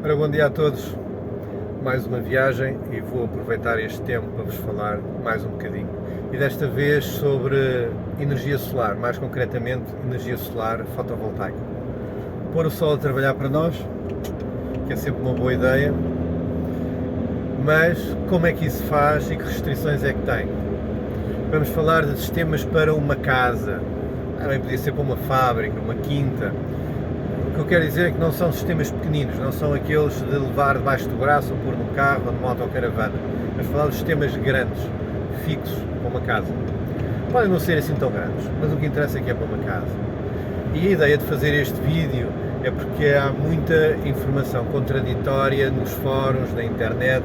Ora, bom dia a todos, mais uma viagem e vou aproveitar este tempo para vos falar mais um bocadinho. E desta vez sobre energia solar, mais concretamente energia solar fotovoltaica. Pôr o sol a trabalhar para nós, que é sempre uma boa ideia, mas como é que isso se faz e que restrições é que tem? Vamos falar de sistemas para uma casa, também podia ser para uma fábrica, uma quinta. O que eu quero dizer é que não são sistemas pequeninos, não são aqueles de levar debaixo do braço ou pôr num carro ou numa autocaravana. Vamos falar de sistemas grandes, fixos, para uma casa. Podem não ser assim tão grandes, mas o que interessa é que é para uma casa. E a ideia de fazer este vídeo é porque há muita informação contraditória nos fóruns, na internet.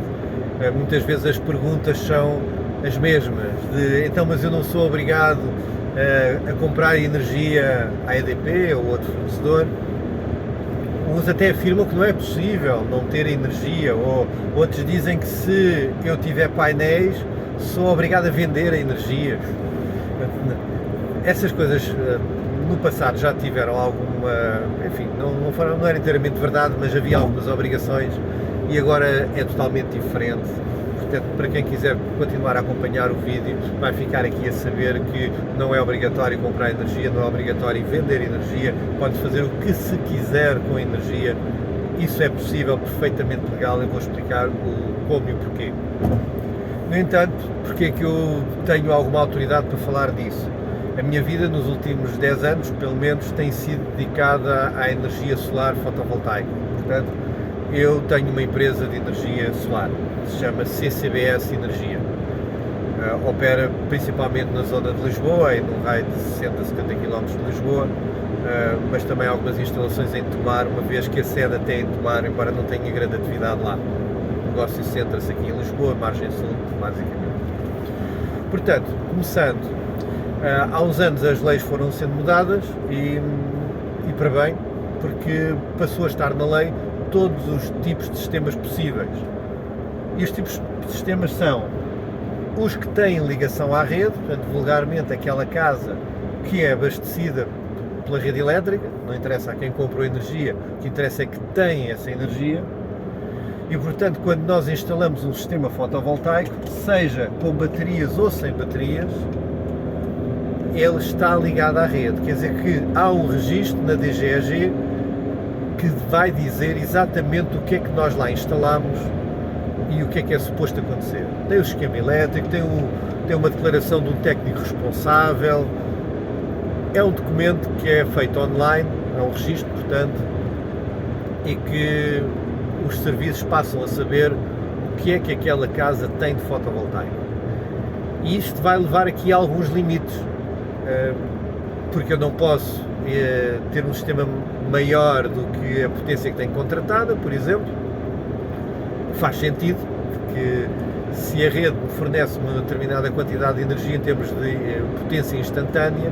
Muitas vezes as perguntas são as mesmas, de então, mas eu não sou obrigado a comprar energia à EDP ou outro fornecedor. Uns até afirmam que não é possível não ter energia, ou outros dizem que se eu tiver painéis sou obrigado a vender a energia. Essas coisas no passado já tiveram alguma, enfim, não era inteiramente verdade, mas havia algumas obrigações e agora é totalmente diferente. Portanto, para quem quiser continuar a acompanhar o vídeo, vai ficar aqui a saber que não é obrigatório comprar energia, não é obrigatório vender energia, pode fazer o que se quiser com a energia, isso é possível, perfeitamente legal, eu vou explicar o como e o porquê. No entanto, porque é que eu tenho alguma autoridade para falar disso? A minha vida nos últimos 10 anos, pelo menos, tem sido dedicada à energia solar fotovoltaica. Portanto, eu tenho uma empresa de energia solar, que se chama CCBS Energia. Opera principalmente na zona de Lisboa e num raio de 60 a 70 km de Lisboa, mas também algumas instalações em Tomar, uma vez que a sede até é em Tomar, embora não tenha grande atividade lá. O negócio centra-se aqui em Lisboa, margem sul, basicamente. Portanto, começando, há uns anos as leis foram sendo mudadas e para bem, porque passou a estar na lei todos os tipos de sistemas possíveis. E os tipos de sistemas são os que têm ligação à rede, portanto, vulgarmente aquela casa que é abastecida pela rede elétrica, não interessa a quem comprou energia, o que interessa é que tem essa energia. E, portanto, quando nós instalamos um sistema fotovoltaico, seja com baterias ou sem baterias, ele está ligado à rede. Quer dizer que há um registro na DGEG que vai dizer exatamente o que é que nós lá instalamos e o que é suposto acontecer. Tem o esquema elétrico, tem uma declaração de um técnico responsável, é um documento que é feito online, é um registro, portanto, e que os serviços passam a saber o que é que aquela casa tem de fotovoltaico. E isto vai levar aqui a alguns limites, porque eu não posso ter um sistema maior do que a potência que tenho contratada, por exemplo. Faz sentido, porque se a rede me fornece uma determinada quantidade de energia em termos de potência instantânea,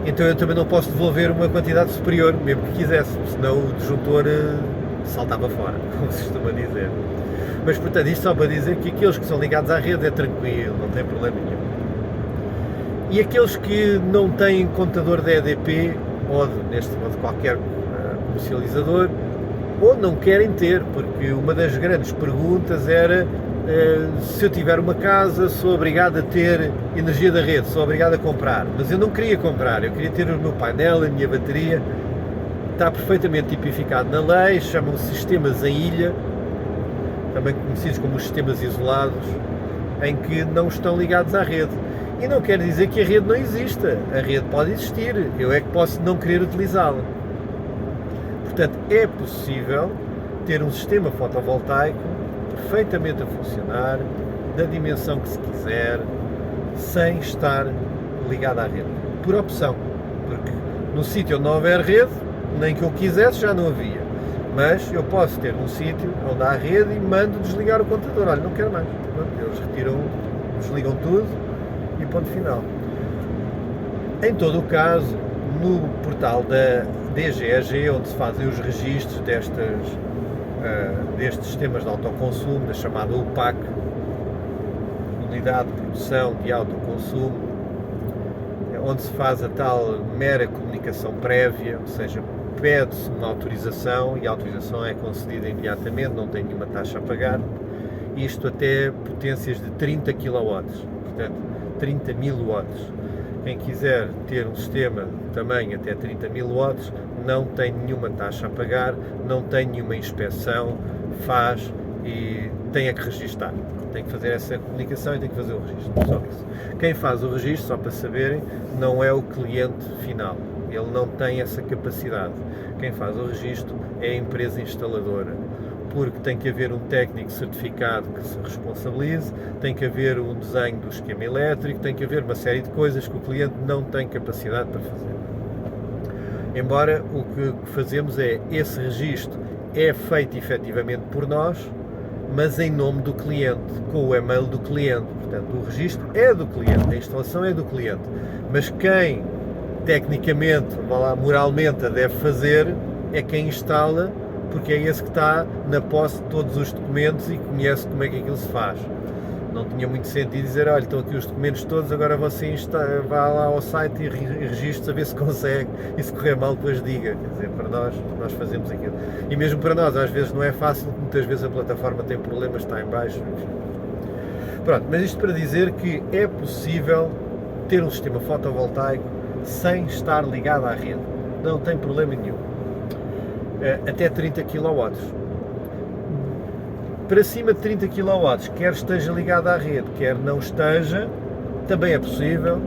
então eu também não posso devolver uma quantidade superior, mesmo que quisesse, senão o disjuntor saltava fora, como se costuma dizer. Mas, portanto, isto só para dizer que aqueles que são ligados à rede é tranquilo, não tem problema nenhum. E aqueles que não têm contador da EDP ou de qualquer comercializador, ou não querem ter, porque uma das grandes perguntas era se eu tiver uma casa sou obrigado a ter energia da rede, sou obrigado a comprar, mas eu não queria comprar, eu queria ter o meu painel, a minha bateria. Está perfeitamente tipificado na lei, chamam-se sistemas em ilha, também conhecidos como os sistemas isolados, em que não estão ligados à rede. E não quer dizer que a rede não exista, a rede pode existir, eu é que posso não querer utilizá-la. Portanto, é possível ter um sistema fotovoltaico perfeitamente a funcionar, da dimensão que se quiser, sem estar ligado à rede, por opção, porque no sítio onde não houver rede, nem que eu quisesse já não havia, mas eu posso ter um sítio onde há rede e mando desligar o contador, olha, não quero mais, eles retiram, desligam tudo e ponto final. Em todo o caso, no portal da DGEG, onde se fazem os registros destes sistemas de autoconsumo, da chamada UPAC, Unidade de Produção de Autoconsumo, onde se faz a tal mera comunicação prévia, ou seja, pede-se uma autorização e a autorização é concedida imediatamente, não tem nenhuma taxa a pagar, isto até potências de 30 kW, portanto 30.000 watts. Quem quiser ter um sistema também até 30.000 watts não tem nenhuma taxa a pagar, não tem nenhuma inspeção, faz e tem que registar. Tem que fazer essa comunicação e tem que fazer o registro, só isso. Quem faz o registro, só para saberem, não é o cliente final, ele não tem essa capacidade. Quem faz o registro é a empresa instaladora, porque tem que haver um técnico certificado que se responsabilize, tem que haver um desenho do esquema elétrico, tem que haver uma série de coisas que o cliente não tem capacidade para fazer. Embora o que fazemos é, esse registro é feito efetivamente por nós, mas em nome do cliente, com o e-mail do cliente. Portanto, o registro é do cliente, a instalação é do cliente, mas quem tecnicamente, moralmente a deve fazer é quem instala, porque é esse que está na posse de todos os documentos e conhece como é que aquilo se faz. Não tinha muito sentido dizer, olha, estão aqui os documentos todos, agora você vá lá ao site e registre a ver se consegue, e se correr mal depois diga. Quer dizer, para nós fazemos aquilo. E mesmo para nós, às vezes não é fácil, muitas vezes a plataforma tem problemas, está em baixo, enfim. Pronto, mas isto para dizer que é possível ter um sistema fotovoltaico sem estar ligado à rede. Não tem problema nenhum. Até 30 kW. Para cima de 30 kW, quer esteja ligado à rede, quer não esteja, também é possível,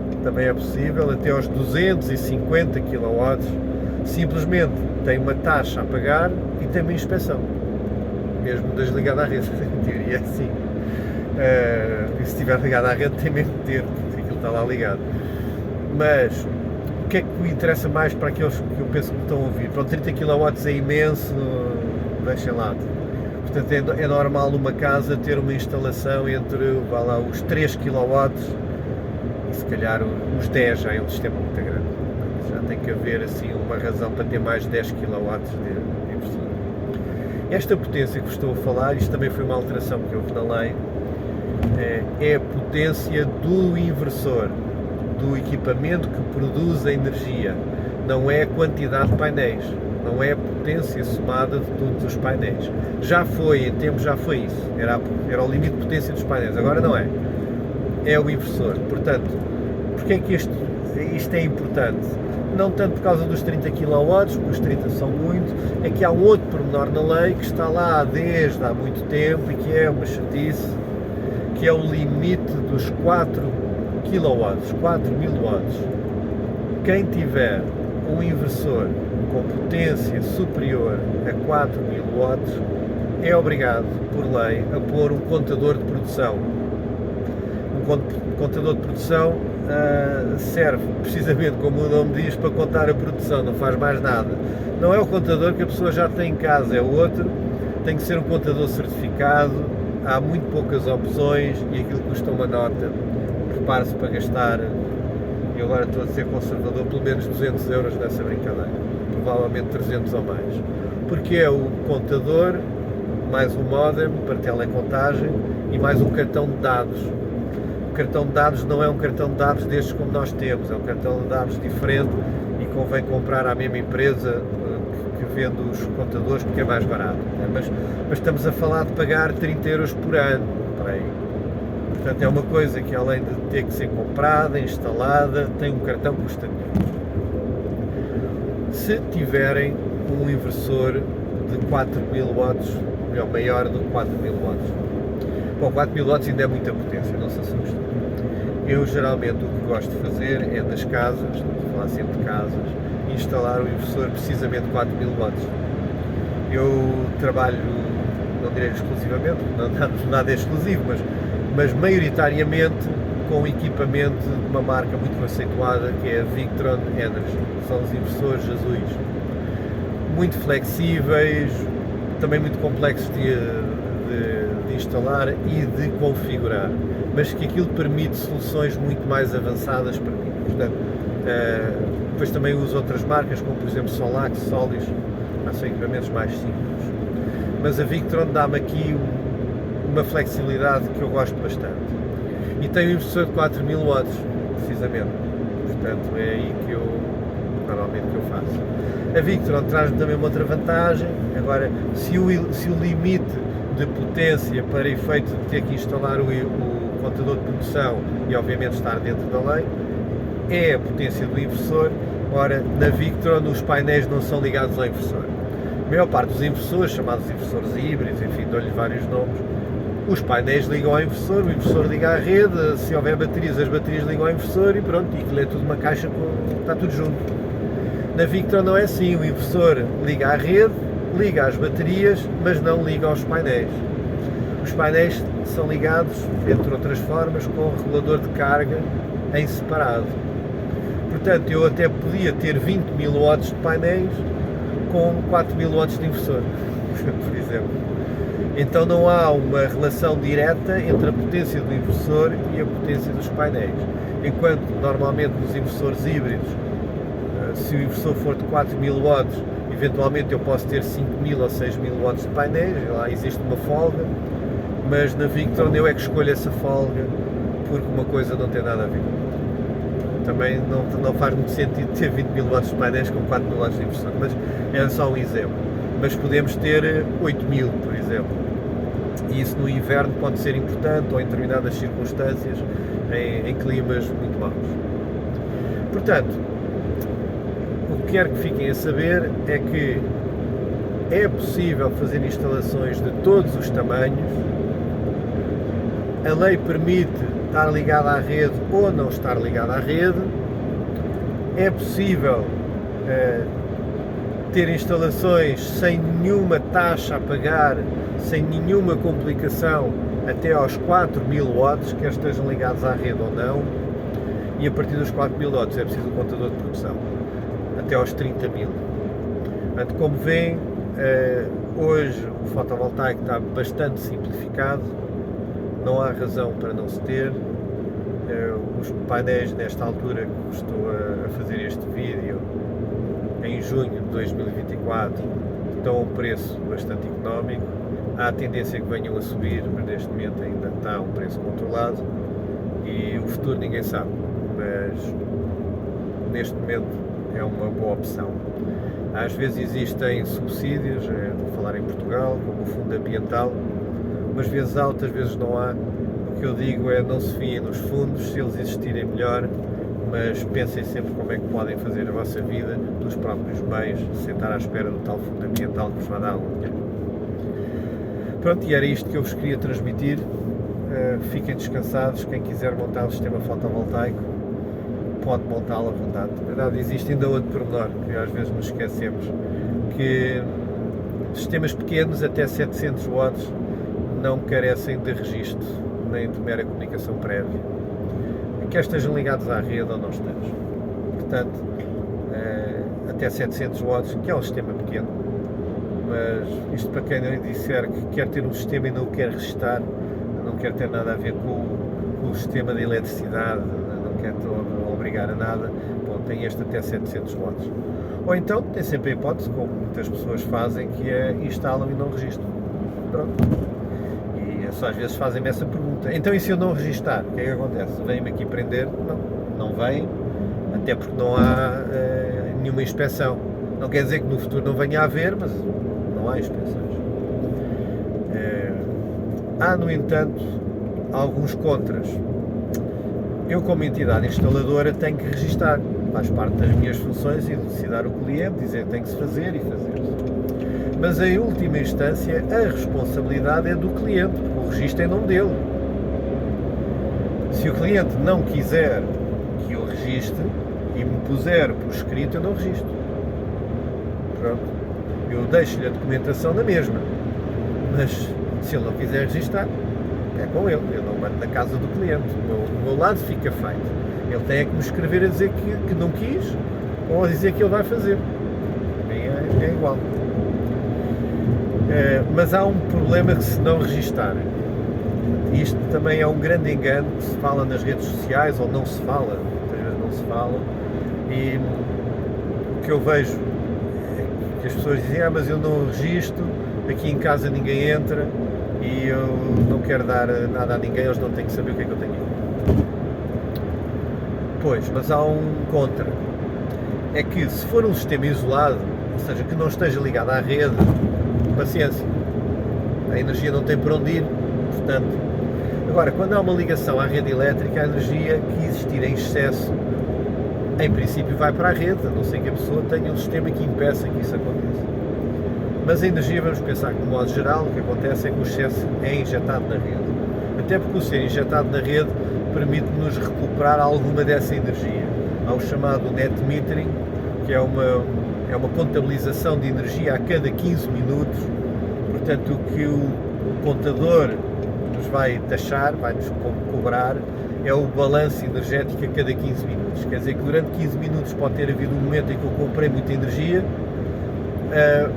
até aos 250 kW, simplesmente tem uma taxa a pagar e tem uma inspeção, mesmo desligado à rede, em teoria é assim. E se estiver ligado à rede tem mesmo de ter, porque aquilo está lá ligado. Mas o que é que me interessa mais para aqueles que eu penso que me estão a ouvir? Pronto, 30 kW é imenso, deixem lá. Portanto, é normal uma casa ter uma instalação entre, vá lá, os 3 kW e se calhar os 10, já é um sistema muito grande. Já tem que haver assim uma razão para ter mais de 10 kW de inversor. Esta potência que vos estou a falar, isto também foi uma alteração que houve na lei, é a potência do inversor, do equipamento que produz a energia, não é a quantidade de painéis, não é a potência somada de todos os painéis. Já foi, em tempos já foi isso, era o limite de potência dos painéis, agora não é, é o inversor. Portanto, porque é que isto é importante? Não tanto por causa dos 30 kW, porque os 30 são muito, é que há um outro pormenor na lei que está lá desde há muito tempo e que é uma chatice, que é o limite dos 4 kW, 4.000 watts. Quem tiver um inversor com potência superior a 4.000 watts é obrigado, por lei, a pôr um contador de produção. Um contador de produção serve, precisamente como o nome diz, para contar a produção, não faz mais nada. Não é o contador que a pessoa já tem em casa, é o outro, tem que ser um contador certificado, há muito poucas opções e aquilo custa uma nota. Prepare-se para gastar, e agora estou a ser conservador, pelo menos 200 euros nessa brincadeira, provavelmente 300 ou mais, porque é o contador, mais um modem para telecontagem e mais um cartão de dados. O cartão de dados não é um cartão de dados destes como nós temos, é um cartão de dados diferente e convém comprar à mesma empresa que vende os contadores porque é mais barato, mas estamos a falar de pagar 30 euros por ano, por aí. Portanto, é uma coisa que, além de ter que ser comprada, instalada, tem um cartão que custa dinheiro. Se tiverem um inversor de 4.000 watts, melhor, maior do que 4.000 watts. Bom, 4.000 watts ainda é muita potência, não se assustem. Eu, geralmente, o que gosto de fazer é nas casas, estamos a falar sempre de casas, instalar o inversor precisamente de 4.000 watts. Eu trabalho, não direi exclusivamente, nada é exclusivo, mas maioritariamente com equipamento de uma marca muito conceituada que é a Victron Energy. São os inversores azuis, muito flexíveis, também muito complexos de instalar e de configurar, mas que aquilo permite soluções muito mais avançadas para mim. Portanto, depois também uso outras marcas, como por exemplo Solax, Solis, são equipamentos mais simples, mas a Victron dá-me aqui uma flexibilidade que eu gosto bastante. E tem um inversor de 4.000 watts, precisamente. Portanto, é aí que normalmente que eu faço. A Victron traz-me também uma outra vantagem. Agora, se o limite de potência para efeito de ter que instalar o contador de produção e obviamente estar dentro da lei, é a potência do inversor. Ora, na Victron os painéis não são ligados ao inversor. A maior parte dos inversores, chamados inversores híbridos, enfim, dou-lhe vários nomes, os painéis ligam ao inversor, o inversor liga à rede, se houver baterias, as baterias ligam ao inversor e pronto, e aquilo é tudo uma caixa, está tudo junto. Na Victron não é assim, o inversor liga à rede, liga às baterias, mas não liga aos painéis. Os painéis são ligados, entre outras formas, com o regulador de carga em separado. Portanto, eu até podia ter 20 mil watts de painéis com 4 mil watts de inversor, por exemplo. Então não há uma relação direta entre a potência do inversor e a potência dos painéis. Enquanto normalmente nos inversores híbridos, se o inversor for de 4 mil watts, eventualmente eu posso ter 5 mil ou 6 mil watts de painéis, lá existe uma folga, mas na Victron eu é que escolho essa folga, porque uma coisa não tem nada a ver. Também não faz muito sentido ter 20 mil watts de painéis com 4 mil watts de inversor, mas é só um exemplo. Mas podemos ter 8 mil, por exemplo. E isso no inverno pode ser importante, ou em determinadas circunstâncias, em climas muito maus. Portanto, o que quero que fiquem a saber é que é possível fazer instalações de todos os tamanhos. A lei permite estar ligada à rede ou não estar ligada à rede. É possível ter instalações sem nenhuma taxa a pagar, sem nenhuma complicação, até aos 4 mil watts, quer estejam ligados à rede ou não, e a partir dos 4 mil watts é preciso o contador de produção, até aos 30 mil. Portanto, como veem, hoje o fotovoltaico está bastante simplificado, não há razão para não se ter. Os painéis, nesta altura que estou a fazer este vídeo, em junho de 2024, estão a um preço bastante económico. Há a tendência que venham a subir, mas neste momento ainda está a um preço controlado e o futuro ninguém sabe, mas neste momento é uma boa opção. Às vezes existem subsídios, vou falar em Portugal, como o Fundo Ambiental, umas vezes há, outras vezes não há. O que eu digo é não se fiem nos fundos, se eles existirem melhor, mas pensem sempre como é que podem fazer a vossa vida dos próprios meios, sem estar à espera do tal Fundo Ambiental que vos vai dar algum dinheiro. Pronto, e era isto que eu vos queria transmitir. Fiquem descansados, quem quiser montar um sistema fotovoltaico pode montá-lo à vontade. Na verdade, existe ainda outro pormenor que às vezes nos esquecemos, que sistemas pequenos, até 700 watts, não carecem de registro, nem de mera comunicação prévia, quer estejam ligados à rede ou não estejam. Portanto, até 700 watts, que é um sistema pequeno, mas isto para quem disser que quer ter um sistema e não o quer registar, não quer ter nada a ver com o sistema de eletricidade, não quer obrigar a nada, bom, tem este até 700 watts. Ou então, tem sempre a hipótese, como muitas pessoas fazem, que é instalam e não registram. Pronto. Só às vezes fazem-me essa pergunta. Então, e se eu não registar, o que é que acontece? Vêm-me aqui prender? Não vêm, até porque não há nenhuma inspeção. Não quer dizer que no futuro não venha a haver, mas não há inspeções. Há, no entanto, alguns contras. Eu, como entidade instaladora, tenho que registar. Faz parte das minhas funções elucidar o cliente, dizer que tem que se fazer e fazer-se. Mas, em última instância, a responsabilidade é do cliente, porque o registro é em nome dele. Se o cliente não quiser que eu registre e me puser por escrito, eu não registro. Pronto. Eu deixo-lhe a documentação na mesma, mas se ele não quiser registrar, é com ele. Eu não mando na casa do cliente. O meu lado fica feito. Ele tem que me escrever a dizer que não quis ou a dizer que ele vai fazer. É igual. Mas há um problema que se não registarem. Isto também é um grande engano que se fala nas redes sociais, ou não se fala, muitas vezes não se fala, e o que eu vejo é que as pessoas dizem, mas eu não registro, aqui em casa ninguém entra e eu não quero dar nada a ninguém, eles não têm que saber o que é que eu tenho aqui. Pois, mas há um contra. é que se for um sistema isolado, ou seja, que não esteja ligado à rede, paciência, a energia não tem por onde ir, portanto. Agora, quando há uma ligação à rede elétrica, a energia que existir em excesso, em princípio vai para a rede, a não ser que a pessoa tenha um sistema que impeça que isso aconteça. Mas a energia, vamos pensar que, de modo geral, o que acontece é que o excesso é injetado na rede. Até porque o ser injetado na rede permite-nos recuperar alguma dessa energia. Há o chamado net metering, que é uma contabilização de energia a cada 15 minutos. Portanto, o que o contador nos vai taxar, vai-nos cobrar, é o balanço energético a cada 15 minutos. Quer dizer que durante 15 minutos pode ter havido um momento em que eu comprei muita energia,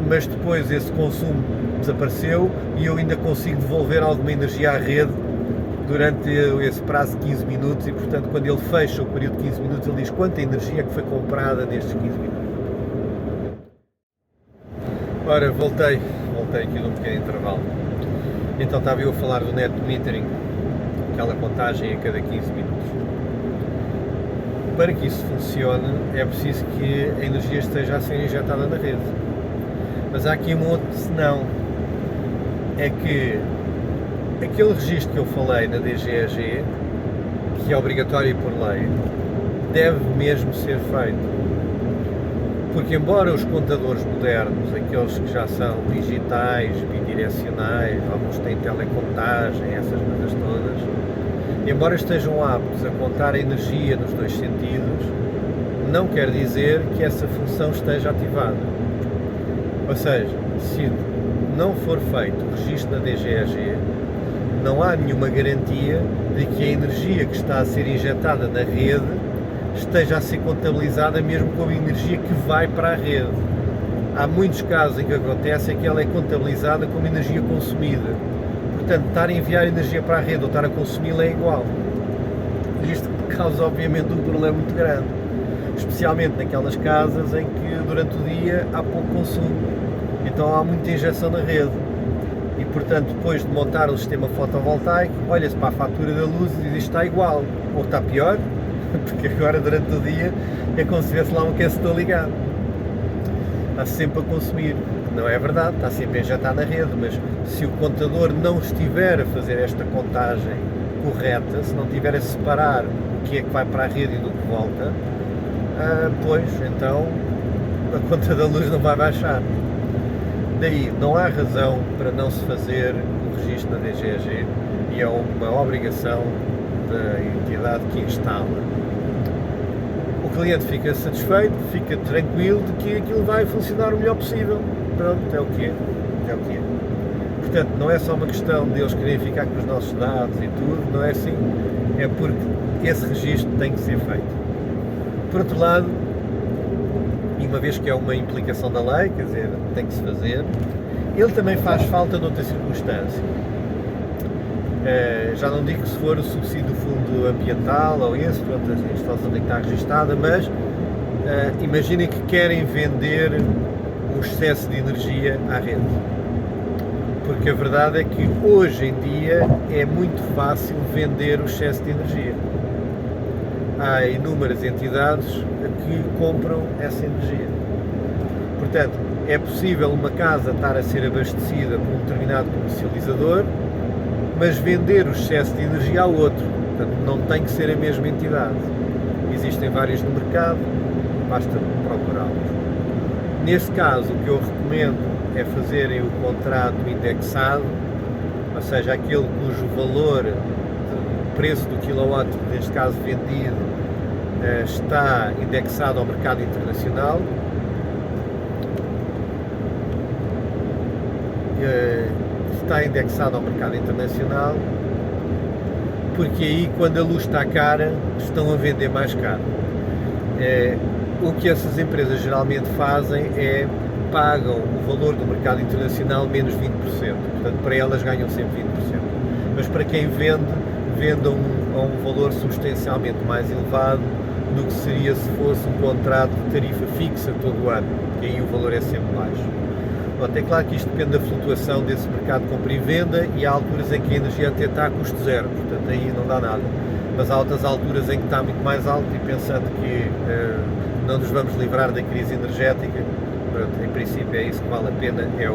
mas depois esse consumo desapareceu e eu ainda consigo devolver alguma energia à rede durante esse prazo de 15 minutos e, portanto, quando ele fecha o período de 15 minutos, ele diz quanta energia que foi comprada nestes 15 minutos. Ora, voltei aqui num pequeno intervalo. Então estava eu a falar do net metering, aquela contagem a cada 15 minutos. Para que isso funcione, é preciso que a energia esteja a ser injetada na rede. Mas há aqui um outro senão, é que aquele registro que eu falei na DGEG, que é obrigatório por lei, deve mesmo ser feito. Porque embora os contadores modernos, aqueles que já são digitais, bidirecionais, alguns têm telecontagem, essas coisas todas, embora estejam aptos a contar a energia nos dois sentidos, não quer dizer que essa função esteja ativada. Ou seja, se não for feito o registro na DGEG, não há nenhuma garantia de que a energia que está a ser injetada na rede esteja a ser contabilizada mesmo como energia que vai para a rede. Há muitos casos em que acontece é que ela é contabilizada como energia consumida. Portanto, estar a enviar energia para a rede ou estar a consumi-la é igual. Isto causa, obviamente, um problema muito grande, especialmente naquelas casas em que durante o dia há pouco consumo, então há muita injeção na rede. E, portanto, depois de montar o sistema fotovoltaico, olha-se para a fatura da luz e diz isto está igual, ou está pior, porque agora durante o dia é como se tivesse lá um aquecedor ligado. Está sempre a consumir. Não é verdade, está sempre a injetar na rede, mas se o contador não estiver a fazer esta contagem correta, se não estiver a separar o que é que vai para a rede e do que volta, pois, então a conta da luz não vai baixar. Daí, não há razão para não se fazer o registro na DGEG e é uma obrigação da entidade que instala. O cliente fica satisfeito, fica tranquilo de que aquilo vai funcionar o melhor possível. Pronto, é o que é. É o que é. Portanto, não é só uma questão de eles quererem ficar com os nossos dados e tudo, não é assim. É porque esse registro tem que ser feito. Por outro lado, e uma vez que é uma implicação da lei, quer dizer, tem que se fazer, ele também faz falta noutra circunstância. Já não digo que se for o subsídio do fundo ambiental ou esse, pronto, a instalação tem que estar registada, mas imaginem que querem vender o excesso de energia à rede. Porque a verdade é que hoje em dia é muito fácil vender o excesso de energia. Há inúmeras entidades que compram essa energia. Portanto, é possível uma casa estar a ser abastecida por um determinado comercializador, mas vender o excesso de energia ao outro. Portanto, não tem que ser a mesma entidade. Existem vários no mercado, basta procurá-los. Nesse caso, o que eu recomendo é fazerem o contrato indexado, ou seja, aquele cujo valor, o preço do quilowatt, neste caso vendido, está indexado ao mercado internacional. Está indexado ao mercado internacional, porque aí, quando a luz está cara, estão a vender mais caro. O que essas empresas geralmente fazem é pagam o valor do mercado internacional menos 20%, portanto para elas ganham sempre 20%, mas para quem vende, vendam a um valor substancialmente mais elevado do que seria se fosse um contrato de tarifa fixa todo o ano, que aí o valor é sempre baixo. Pronto, é claro que isto depende da flutuação desse mercado de compra e venda e há alturas em que a energia até está a custo zero, portanto aí não dá nada, mas há outras alturas em que está muito mais alto e pensando que não nos vamos livrar da crise energética, pronto, em princípio é isso que vale a pena, é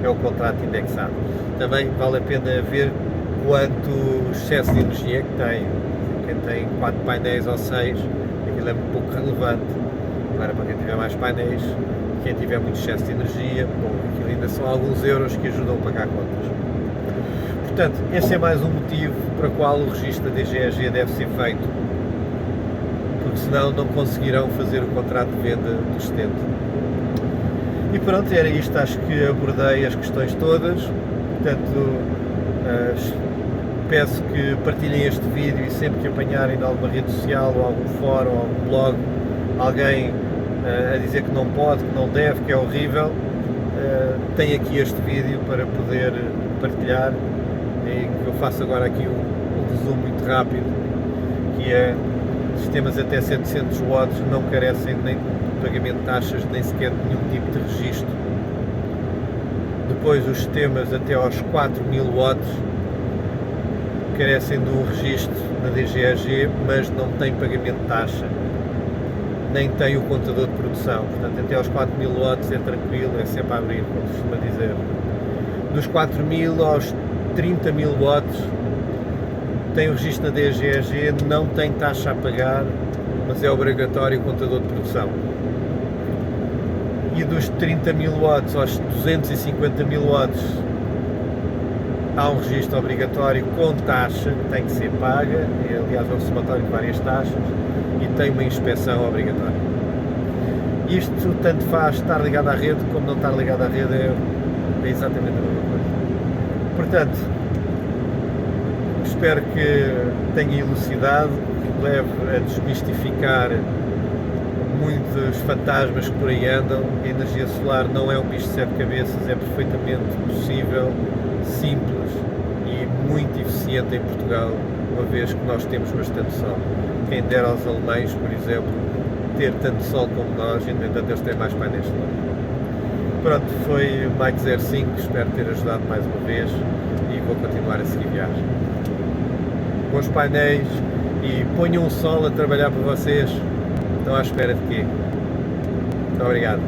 o contrato indexado. Também vale a pena ver quanto excesso de energia que tem. Quem tem 4 painéis ou 6, aquilo é muito pouco relevante. Agora, para quem tiver mais painéis, quem tiver muito excesso de energia, bom, aquilo ainda são alguns euros que ajudam a pagar contas. Portanto, este é mais um motivo para o qual o registro da DGEG deve ser feito, porque senão não conseguirão fazer o contrato de venda do excedente. E pronto, era isto, acho que abordei as questões todas. Portanto, peço que partilhem este vídeo e sempre que apanharem em alguma rede social ou algum fórum ou algum blog alguém a dizer que não pode, que não deve, que é horrível, tem aqui este vídeo para poder partilhar. E eu faço agora aqui um resumo muito rápido, que é: sistemas até 700 watts não carecem nem de pagamento de taxas, nem sequer de nenhum tipo de registro. Depois, os sistemas até aos 4000 watts carecem do registro na DGEG, mas não têm pagamento de taxa, nem têm o contador de produção. Portanto, até aos 4000 watts é tranquilo, é sempre a abrir, como se costuma dizer. Dos 4000 aos 30.000 watts tem o registro na DGEG, não tem taxa a pagar, mas é obrigatório o contador de produção. E dos 30.000 watts aos 250.000 watts há um registro obrigatório com taxa, que tem que ser paga, aliás é um somatório de várias taxas, e tem uma inspeção obrigatória. Isto tanto faz estar ligado à rede como não estar ligado à rede, é exatamente a mesma coisa. Portanto, espero que tenha elucidado, que leve a desmistificar muitos fantasmas que por aí andam. A energia solar não é um bicho de 7 cabeças, é perfeitamente possível, simples e muito eficiente em Portugal, uma vez que nós temos bastante sol. Quem dera aos alemães, por exemplo, ter tanto sol como nós, e no entanto eles têm mais painéis solares. Pronto, foi o Mike 05, espero ter ajudado mais uma vez e vou continuar a seguir viagem. Bons painéis e ponham um sol a trabalhar para vocês. Estão à espera de quê? Muito obrigado.